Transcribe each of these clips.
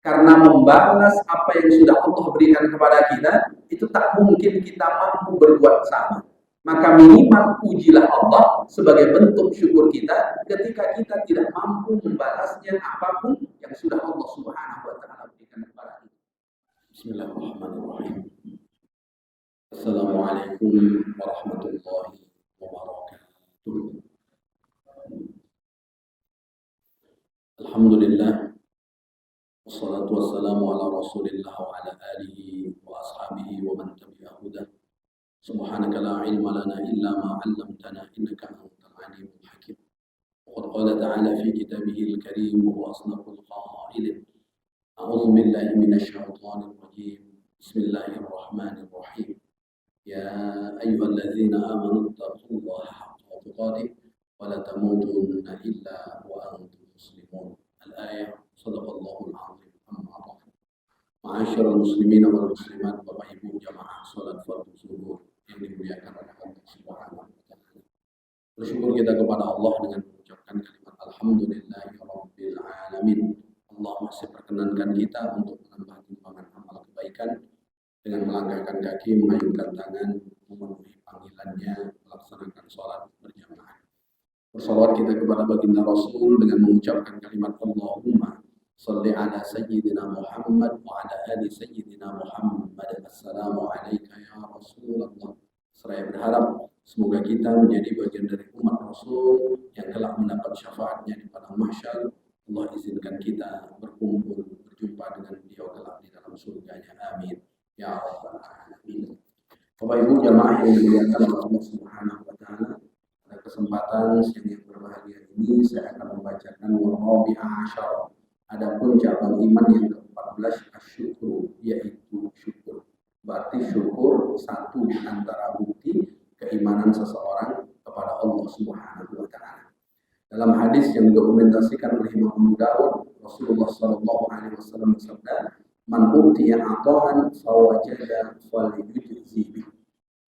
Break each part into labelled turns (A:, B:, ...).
A: Karena membalas apa yang sudah Allah berikan kepada kita, itu tak mungkin kita mampu berbuat sama. Maka minimal pujilah Allah sebagai bentuk syukur kita ketika kita tidak mampu membalasnya apapun yang sudah Allah Subhanahu wa taala berikan kepada kita. Bismillahirrahmanirrahim. Assalamualaikum warahmatullahi wabarakatuh. Alhamdulillah, wassalatu wassalamu ala rasulillah wa ala alihi wa ashabihi wa man tabi'a hudah. Subhanaka la ilma lana illa ma 'allamtana innaka antal alimul hakim. Wa qad qala ta'ala fi kitabihi al-karim wa asdaqul qailin. A'udzu billahi minasy syaithanir rajim. Bismillahirrahmanirrahim. Ya ayyuhalladzina amanu taqullaha haqqa tuqatih wa la tamutunna illa wa antum muslimun. Al-ayah. Sadaqallahul azim. Amma ba'd. Ma'asyiral muslimin wal muslimat, Bapak Ibu jamaah salat fardu zuhur yang dimuliakan oleh Allah Subhanahu wa taala. Bersyukur kita kepada Allah dengan mengucapkan kalimat alhamdulillahirabbil alamin. Allah masih perkenankan kita untuk menambah timbangan amal kebaikan dengan melangkahkan kaki, mengayunkan tangan, memenuhi panggilannya, melaksanakan sholat berjamaah. Bersolawat kita kepada baginda Rasul dengan mengucapkan kalimat Allahumma shalli ala sayyidina Muhammad wa ala ali sayyidina Muhammad. Assalamu alayka ya Rasulullah. Seraya berharap semoga kita menjadi bagian dari umat Rasul yang telah mendapat syafaatnya di padang mahsyar. Allah izinkan kita berkumpul, berjumpa dengan beliau kelak di dalam surganya. Amin ya rabbal alamin. Bapak Ibu jamaah yang dimuliakan oleh Allah Subhanahu wa taala, pada kesempatan siang yang berbahagia ini saya akan membacakan Rabi'ah Asyara. Adapun cabang iman yang ke-14 asyukru, yaitu syukur. Berarti syukur satu di antara bukti keimanan seseorang kepada Allah Subhanahu wa taala. Dalam hadis yang didokumentasikan oleh Imam Abu Dawud, Rasulullah sallallahu alaihi wasallam bersabda, "Man utiya ata'an fawajada falyujzi bih."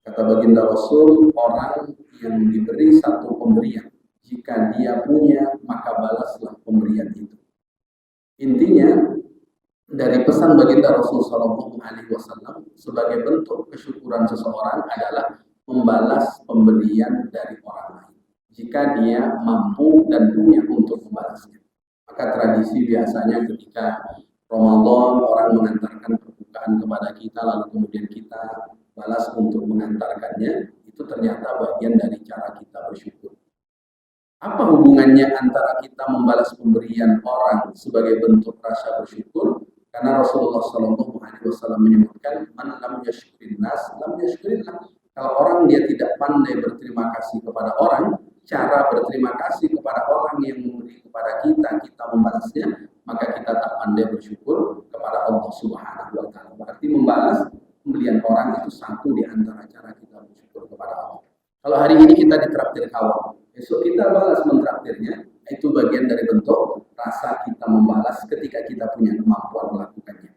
A: Kata baginda Rasul, orang yang diberi satu pemberian, jika dia punya maka balaslah pemberian itu. Intinya dari pesan baginda Rasul sallallahu alaihi wasallam sebagai bentuk kesyukuran seseorang adalah membalas pemberian dari orang lain jika dia mampu dan punya untuk membalasnya. Maka tradisi biasanya ketika Ramadan orang mengantarkan perbukaan kepada kita lalu kemudian kita balas untuk mengantarkannya, itu ternyata bagian dari cara kita bersyukur. Apa hubungannya antara kita membalas pemberian orang sebagai bentuk rasa bersyukur? Karena Rasulullah Shallallahu Alaihi Wasallam menyebutkan, "Man lam yashkurin nas, lam yashkurillah." Kalau orang dia tidak pandai berterima kasih kepada orang, cara berterima kasih kepada orang yang memberi kepada kita, kita membalasnya, maka kita tak pandai bersyukur kepada Allah Subhanahu wa taala. Berarti membalas pemberian orang itu satu di antara cara kita bersyukur kepada Allah. Kalau hari ini kita ditraktir kawan, besok kita balas mentraktirnya, itu bagian dari bentuk rasa kita membalas ketika kita punya kemampuan melakukannya.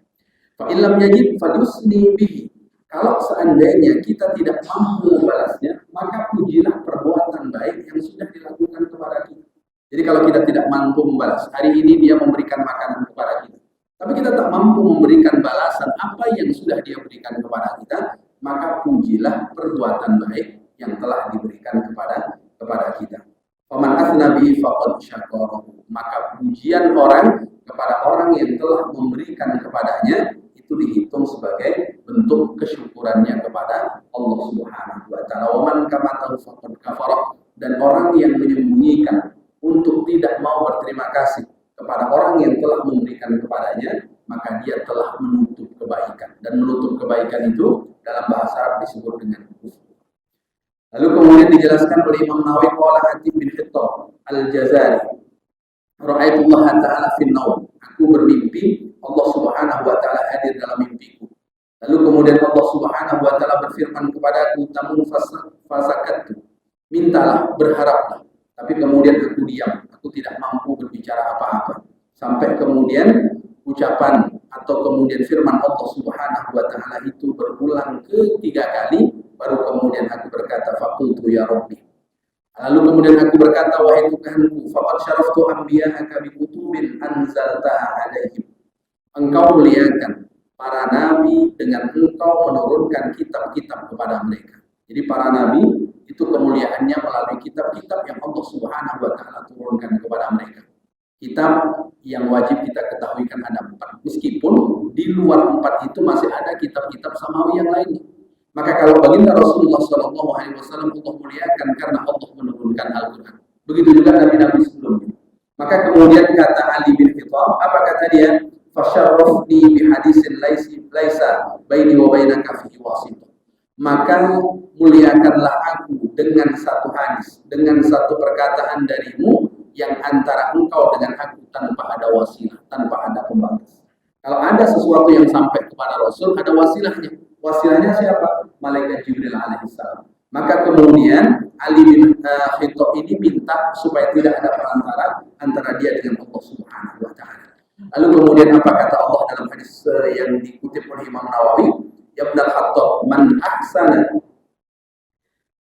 A: Fa illam yajid falyusni bihi. Kalau seandainya kita tidak mampu membalasnya, maka pujilah perbuatan baik yang sudah dilakukan kepada kita. Jadi kalau kita tidak mampu membalas, hari ini dia memberikan makanan kepada kita, tapi kita tak mampu memberikan balasan apa yang sudah dia berikan kepada kita, maka pujilah perbuatan baik yang telah diberikan kepada kita. Faman asna bihi faqad syakarahu. Maka pujian orang kepada orang yang telah memberikan kepadanya itu dihitung sebagai bentuk kesyukurannya kepada Allah Subhanahu wa taala. Wa man kamatahu faqad kafara. Dan orang yang menyembunyikan untuk tidak mau berterima kasih kepada orang yang telah memberikan kepadanya, maka dia telah menutup kebaikan. Dan menutup kebaikan itu dalam bahasa Arab disebut dengan kufur. Lalu kemudian dijelaskan oleh Imam Nawawi qala Hatib bin Hittab Al-Jazari, ra'aitullah ta'ala fin naum. Aku bermimpi Allah Subhanahu wa taala hadir dalam mimpiku. Lalu kemudian Allah Subhanahu wa taala berfirman kepadaku, tamun fasakattu. Mintalah, berharaplah. Tapi kemudian aku diam, aku tidak mampu berbicara apa-apa. Sampai kemudian ucapan atau kemudian firman Allah Subhanahu wa taala itu berulang ketiga kali, baru kemudian aku berkata faqultu ya Rabbi. Lalu kemudian aku berkata, wahai Tuhanku, faqad syaraftu anbiya'aka bi kutubin anzaltaha alaihim. engkau muliakan para nabi dengan engkau menurunkan kitab-kitab kepada mereka. Jadi para nabi itu kemuliaannya melalui kitab-kitab yang Allah Subhanahu wa taala turunkan kepada mereka. Kitab yang wajib kita ketahui kan ada 4. Meskipun di luar 4 itu masih ada kitab-kitab samawi yang lainnya. Maka kalau baginda Rasulullah Shallallahu Alaihi Wasallam Allah muliakan karena Allah menurunkan Al-Quran. Begitu juga nabi-nabi sebelumnya. Maka kemudian kata Ali bin Khattab, apa kata dia? Fasyarrafni bihadisin laisa baini wa bainaka fihi wasitah. Maka muliakanlah aku dengan satu hadis, dengan satu perkataan darimu yang antara engkau dengan aku tanpa ada wasilah, tanpa ada pembatas. Kalau ada sesuatu yang sampai kepada Rasul, ada wasilahnya. Wasilahnya siapa? Malaikat Jibril alaihissalam. Maka kemudian Ali bin Khattab ini minta supaya tidak ada perantara antara dia dengan Allah Subhanahu wa taala. Lalu kemudian apa kata Allah dalam hadis yang dikutip oleh Imam Nawawi? Ya Ibn al-Khattab, man ahsana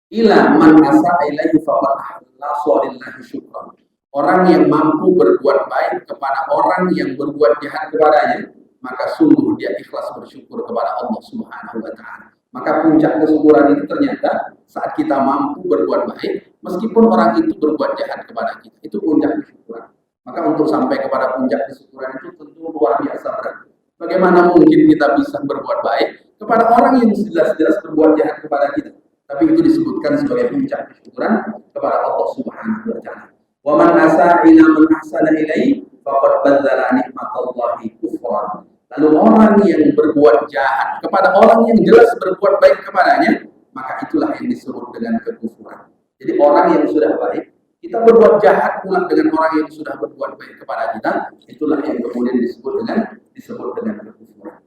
A: ila man asa'a ilaihi faqad akhlasa lillahi syukran. Orang yang mampu berbuat baik kepada orang yang berbuat jahat kepadanya, maka sungguh dia ikhlas bersyukur kepada Allah Subhanahu wa taala. Maka puncak kesyukuran itu ternyata saat kita mampu berbuat baik meskipun orang itu berbuat jahat kepada kita. Itu puncak kesyukuran. Maka untuk sampai kepada puncak kesyukuran itu tentu luar biasa berat. Bagaimana mungkin kita bisa berbuat baik kepada orang yang jelas-jelas berbuat jahat kepada kita? Tapi itu disebutkan sebagai puncak kesyukuran kepada Allah Subhanahu wa taala. Wa man asa'a ila man ahsana ilaihi faqad badzala nikmatallahi kufran. Lalu orang yang berbuat jahat kepada orang yang jelas berbuat baik kepadanya, maka itulah yang disebut dengan kekufuran. Jadi orang yang sudah baik, kita berbuat jahat pula dengan orang yang sudah berbuat baik kepada kita, itulah yang kemudian disebut dengan kekufuran.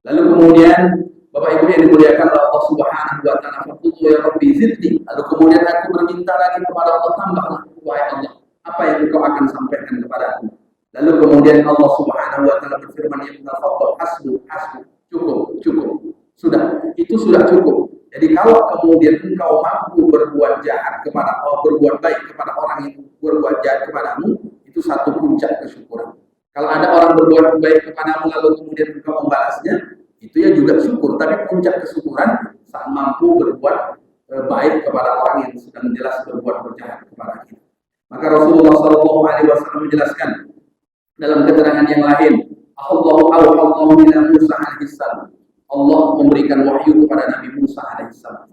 A: Lalu kemudian Bapak Ibu yang dimuliakan oleh Allah Subhanahu wa taala, faqultu ya Rabbi zidni. Lalu kemudian aku berminta lagi kepada Allah, tambahlah wahai Allah, apa yang Engkau akan sampaikan kepadaku. Lalu kemudian Allah Subhanahu wa taala berfirman, ya Ibnu Khattab, hasbu, cukup. Itu sudah cukup. Jadi kalau kemudian engkau mampu berbuat jahat kepada berbuat baik kepada orang yang berbuat jahat kepadamu, itu satu puncak kesyukuran. Kalau ada orang berbuat baik kepadamu lalu kemudian engkau membalasnya, itu ya juga syukur. Tapi puncak kesyukuran saat mampu berbuat baik kepada orang yang sedang jelas berbuat jahat kepada kita. Maka Rasulullah Shallallahu Alaihi Wasallam menjelaskan dalam keterangan yang lain, Allah Musa alaihissalam. Allah memberikan wahyu kepada Nabi Musa alaihissalam.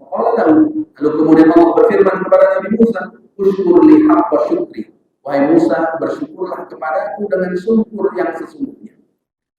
A: Lalu kemudian Allah berfirman kepada Nabi Musa, "Usykurli haqqa syukri." Wahai Musa, bersyukurlah kepadaku dengan syukur yang sesungguhnya.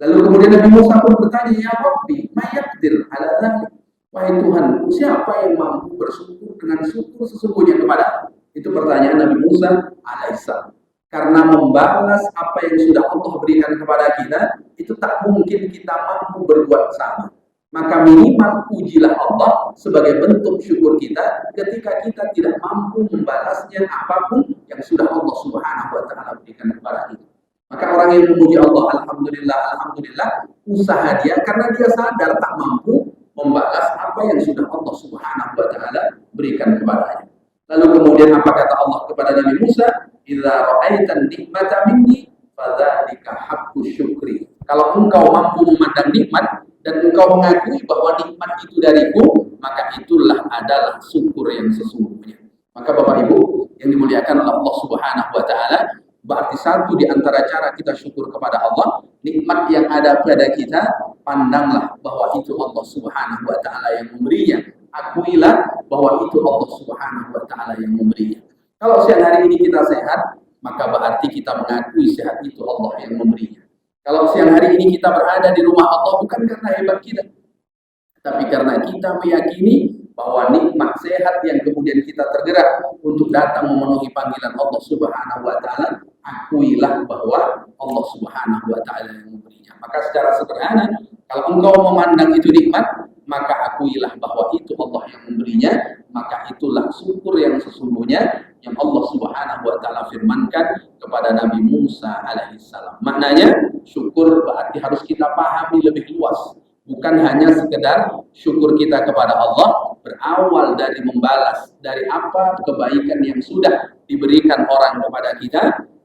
A: Lalu kemudian Nabi Musa pun bertanya, "Ya Rabbi, ma yaqdir ala dzalik?" Wahai Tuhan, siapa yang mampu bersyukur dengan syukur sesungguhnya kepada? Itu pertanyaan Nabi Musa alaihissalam. Karena membalas apa yang sudah Allah berikan kepada kita, itu tak mungkin kita mampu berbuat sama. Maka minimal pujilah Allah sebagai bentuk syukur kita ketika kita tidak mampu membalasnya apapun yang sudah Allah Subhanahu wa taala berikan kepada kita. Maka orang yang memuji Allah, alhamdulillah, usaha dia karena dia sadar tak mampu membalas apa yang sudah Allah Subhanahu wa taala berikan kepadanya. Lalu kemudian apa kata Allah kepada Nabi Musa? Idza ra'aitan nikmata minni fadzalika haqqu syukri. Kalau engkau mampu memandang nikmat dan engkau mengakui bahwa nikmat itu dariku, maka itulah adalah syukur yang sesungguhnya. Maka Bapak Ibu yang dimuliakan oleh Allah Subhanahu wa taala, berarti satu di antara cara kita syukur kepada Allah, nikmat yang ada pada kita, pandanglah bahwa itu Allah Subhanahu wa taala yang memberinya. Akuilah bahwa itu Allah Subhanahu wa taala yang memberinya. Kalau siang hari ini kita sehat, maka berarti kita mengakui sehat itu Allah yang memberinya. Kalau siang hari ini kita berada di rumah Allah bukan karena hebat kita, tapi karena kita meyakini bahwa nikmat sehat yang kemudian kita tergerak untuk datang memenuhi panggilan Allah Subhanahu wa taala, akuilah bahwa Allah Subhanahu wa taala yang memberinya. Maka secara sederhana, kalau engkau memandang itu nikmat, maka akuilah bahwa itu Allah yang memberinya, maka itulah syukur yang sesungguhnya yang Allah Subhanahu wa taala firmankan kepada Nabi Musa alaihissalam. Maknanya syukur berarti harus kita pahami lebih luas. Bukan hanya sekedar syukur kita kepada Allah berawal dari membalas dari apa kebaikan yang sudah diberikan orang kepada kita,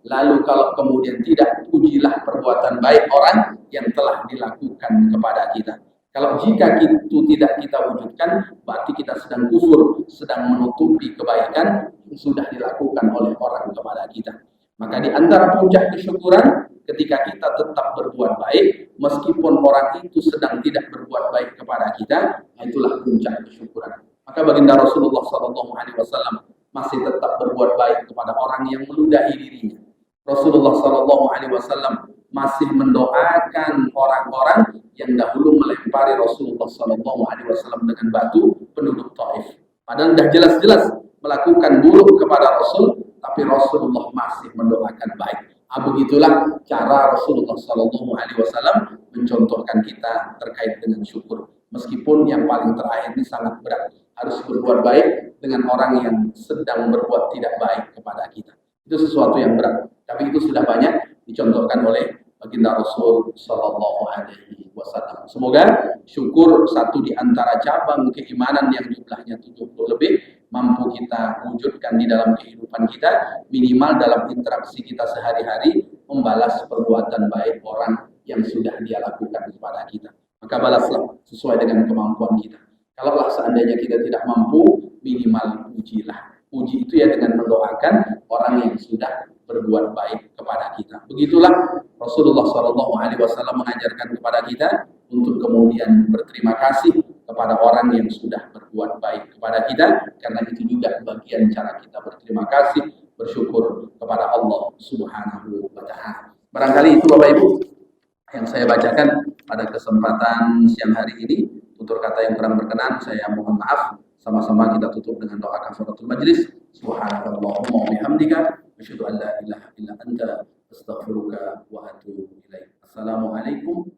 A: Lalu kalau kemudian tidak, pujilah perbuatan baik orang yang telah dilakukan kepada kita. Kalau jika itu tidak kita wujudkan, berarti kita sedang kufur, sedang menutupi kebaikan yang sudah dilakukan oleh orang kepada kita. Maka di antara puncak kesyukuran, ketika kita tetap berbuat baik, meskipun orang itu sedang tidak berbuat baik kepada kita, itulah puncak kesyukuran. Maka baginda Rasulullah SAW masih tetap berbuat baik kepada orang yang meludahi dirinya. Rasulullah SAW masih mendoakan orang-orang yang dahulu melempari Rasulullah SAW dengan batu, penduduk Taif. Padahal sudah jelas-jelas melakukan buruk kepada Rasul, tapi Rasulullah masih mendoakan baik. Begitulah cara Rasulullah SAW mencontohkan kita terkait dengan syukur. Meskipun yang paling terakhir ini sangat berat, harus berbuat baik dengan orang yang sedang berbuat tidak baik kepada kita. Itu sesuatu yang berat, tapi itu sudah banyak dicontohkan oleh baginda Rasul Sallallahu Alaihi Wasallam. Semoga syukur satu di antara cabang keimanan yang jumlahnya 70 lebih mampu kita wujudkan di dalam kehidupan kita, minimal dalam interaksi kita sehari-hari, membalas perbuatan baik orang yang sudah dia lakukan kepada kita. Maka balaslah sesuai dengan kemampuan kita. Kalaulah seandainya kita tidak mampu, minimal pujilah. Puji itu ya dengan mendoakan orang yang sudah berbuat baik kepada kita. Begitulah Rasulullah SAW mengajarkan kepada kita untuk kemudian berterima kasih kepada orang yang sudah berbuat baik kepada kita, karena itu juga bagian cara kita berterima kasih, bersyukur kepada Allah Subhanahu wa Ta'ala. Barangkali itu Bapak Ibu yang saya bacakan pada kesempatan siang hari ini. Tutur kata yang kurang berkenan saya mohon maaf. Sama-sama kita tutup dengan doa kafaratul majlis. Subhanakallahumma wa bihamdika asyhadu an la ilaha illa anta astaghfiruka wa atubu ilaik. Assalamualaikum